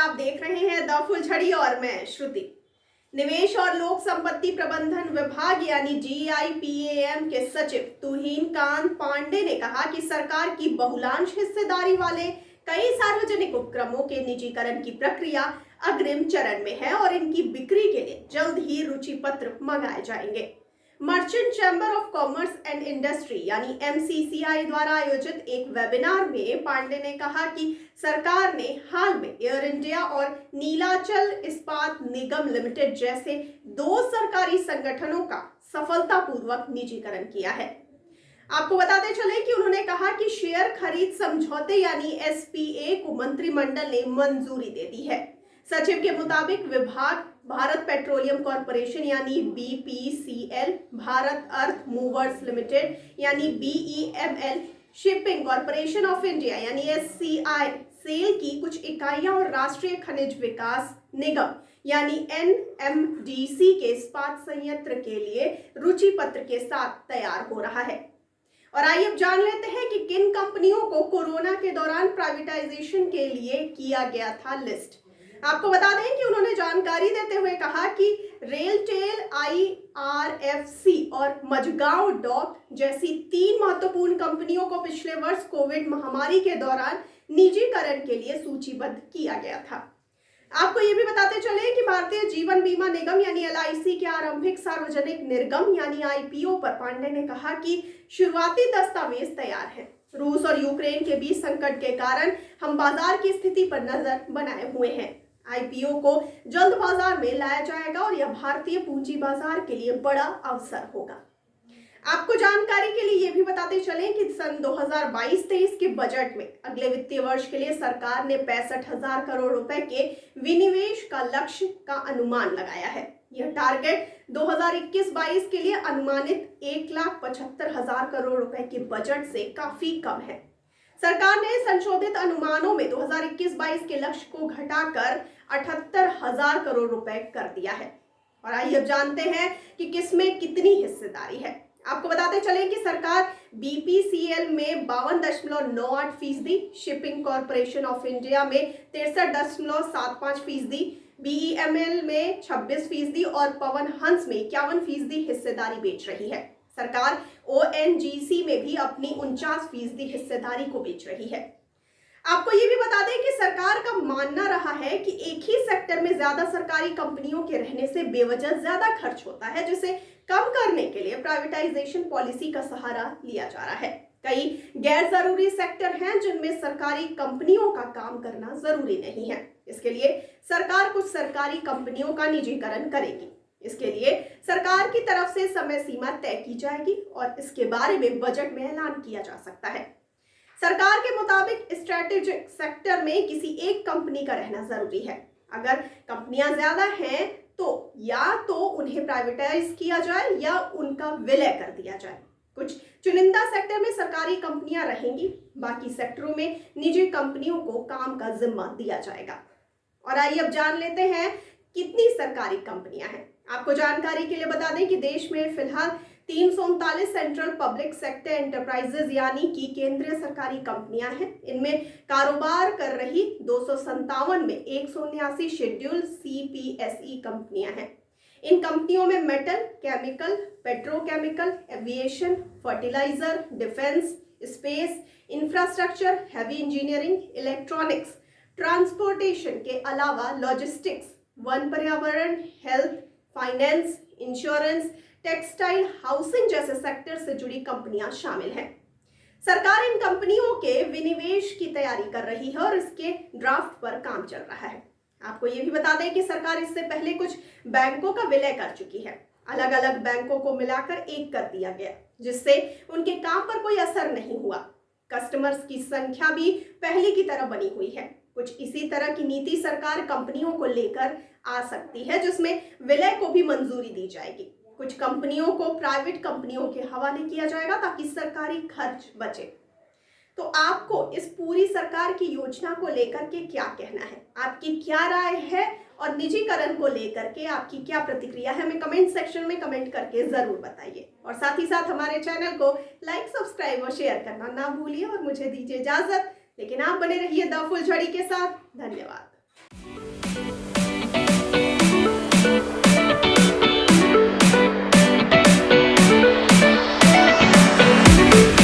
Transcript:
आप देख रहे हैं द फुलझड़ी और मैं श्रुति। निवेश और लोक संपत्ति प्रबंधन विभाग यानी GIPAM के सचिव तुहिन कांत पांडे ने कहा कि सरकार की बहुलांश हिस्सेदारी वाले कई सार्वजनिक उपक्रमों के निजीकरण की प्रक्रिया अग्रिम चरण में है और इनकी बिक्री के लिए जल्द ही रुचि पत्र मंगाए जाएंगे। Merchant chamber of commerce and industry यानी MCCI द्वारा आयोजित एक वेबिनार में पांडे ने कहा कि सरकार ने हाल में एयर इंडिया और नीलाचल इस्पात निगम लिमिटेड जैसे 2 सरकारी संगठनों का सफलतापूर्वक निजीकरण किया है। आपको बताते चले कि उन्होंने कहा कि शेयर खरीद समझौते यानी SPA को मंत्रिमंडल ने मंजूरी दे दी है। सचिव के मुताबिक विभाग भारत पेट्रोलियम कॉर्पोरेशन यानी BPCL, भारत अर्थ मूवर्स लिमिटेड यानी BEML, shipping corporation of India यानी SCI, सेल की कुछ इकाइयां और राष्ट्रीय खनिज विकास निगम यानी NMDC के इस्पात संयंत्र के लिए रुचि पत्र के साथ तैयार हो रहा है। और आइए अब जान लेते हैं कि किन कंपनियों को कोरोना के दौरान प्राइवेटाइजेशन के लिए किया गया था लिस्ट। आपको बता दें कि उन्होंने जानकारी देते हुए कहा कि रेलटेल, IRFC और मझगांव डॉक जैसी 3 महत्वपूर्ण कंपनियों को पिछले वर्ष कोविड महामारी के दौरान निजीकरण के लिए सूचीबद्ध किया गया था। आपको ये भी बताते चले कि भारतीय जीवन बीमा निगम यानी LIC के आरंभिक सार्वजनिक निर्गम यानी IPO पर पांडे ने कहा कि शुरुआती दस्तावेज तैयार है। रूस और यूक्रेन के बीच संकट के कारण हम बाजार की स्थिति पर नजर बनाए हुए हैं। IPO को जल्द बाजार में लाया जाएगा और यह भारतीय पूंजी बाजार के लिए बड़ा अवसर होगा। आपको जानकारी के लिए यह भी बताते चलें कि सन 2022-23 के बजट में अगले वित्तीय वर्ष के लिए सरकार ने 65,000 करोड़ रुपए के विनिवेश का लक्ष्य का अनुमान लगाया है। यह टारगेट 2021-22 के लिए अनुमानित 1,75,000 करोड़ रुपए के बजट से काफी कम है। सरकार ने संशोधित अनुमानों में 2021-22 के लक्ष्य को घटाकर 78,000 करोड़ रुपए कर दिया है। और आइए अब जानते हैं कि किसमें कितनी हिस्सेदारी है। आपको बताते चलें कि सरकार BPCL में 52.98%, शिपिंग कॉर्पोरेशन ऑफ इंडिया में 63.75%, BEML में 26% और पवन हंस में 51% हिस्सेदारी बेच रही है। सरकार ONGC में भी अपनी 49% हिस्सेदारी को बेच रही है। आपको ये भी बता दें कि सरकार का मानना रहा है कि एक ही सेक्टर में ज्यादा सरकारी कंपनियों के रहने से बेवजह ज्यादा खर्च होता है, जिसे कम करने के लिए प्राइवेटाइजेशन पॉलिसी का सहारा लिया जा रहा है। कई गैर जरूरी सेक्टर हैं जिनमें सरकारी कंपनियों का काम करना जरूरी नहीं है। इसके लिए सरकार कुछ सरकारी कंपनियों का निजीकरण करेगी। इसके लिए सरकार की तरफ से समय सीमा तय की जाएगी और इसके बारे में बजट में ऐलान किया जा सकता है। सरकार के मुताबिक स्ट्रैटेजिक सेक्टर में किसी एक कंपनी का रहना जरूरी है। अगर कंपनियां ज्यादा हैं तो या तो उन्हें प्राइवेटाइज किया जाए या उनका विलय कर दिया जाए। कुछ चुनिंदा सेक्टर में सरकारी कंपनियां रहेंगी, बाकी सेक्टरों में निजी कंपनियों को काम का जिम्मा दिया जाएगा। और आइए अब जान लेते हैं कितनी सरकारी कंपनियां हैं। आपको जानकारी के लिए बता दें कि देश में फिलहाल 339 सेंट्रल पब्लिक सेक्टर एंटरप्राइजेज यानी कि केंद्रीय सरकारी कंपनियां हैं। इनमें कारोबार कर रही 257 में 179 शेड्यूल CPSE कंपनियां हैं। इन कंपनियों में metal, chemical, petrochemical, aviation, fertiliser, defence, space, infrastructure, heavy engineering, electronics, transportation के अलावा लॉजिस्टिक्स, वन पर्यावरण, health, finance, insurance, textile, housing जैसे सेक्टर से जुड़ी कंपनियां शामिल हैं। सरकार इन कंपनियों के विनिवेश की तैयारी कर रही है और इसके ड्राफ्ट पर काम चल रहा है। आपको ये भी बता दें कि सरकार इससे पहले कुछ बैंकों का विलय कर चुकी है। अलग अलग बैंकों को मिलाकर एक कर दिया गया, जिससे उनके काम पर कोई असर नहीं हुआ। कस्टमर्स की संख्या भी पहले की तरह बनी हुई है। कुछ इसी तरह की नीति सरकार कंपनियों को लेकर आ सकती है, जिसमें विलय को भी मंजूरी दी जाएगी। कुछ कंपनियों को प्राइवेट कंपनियों के हवाले किया जाएगा ताकि सरकारी खर्च बचे। तो आपको इस पूरी सरकार की योजना को लेकर के क्या कहना है? आपकी क्या राय है और निजीकरण को लेकर के आपकी क्या प्रतिक्रिया है? हमें कमेंट सेक्शन में कमेंट करके जरूर बताइए और साथ ही साथ हमारे चैनल को लाइक, सब्सक्राइब और शेयर करना ना भूलिए और मुझे दीजिए इजाजत। लेकिन आप बने रहिए द फुलझड़ी के साथ। धन्यवाद।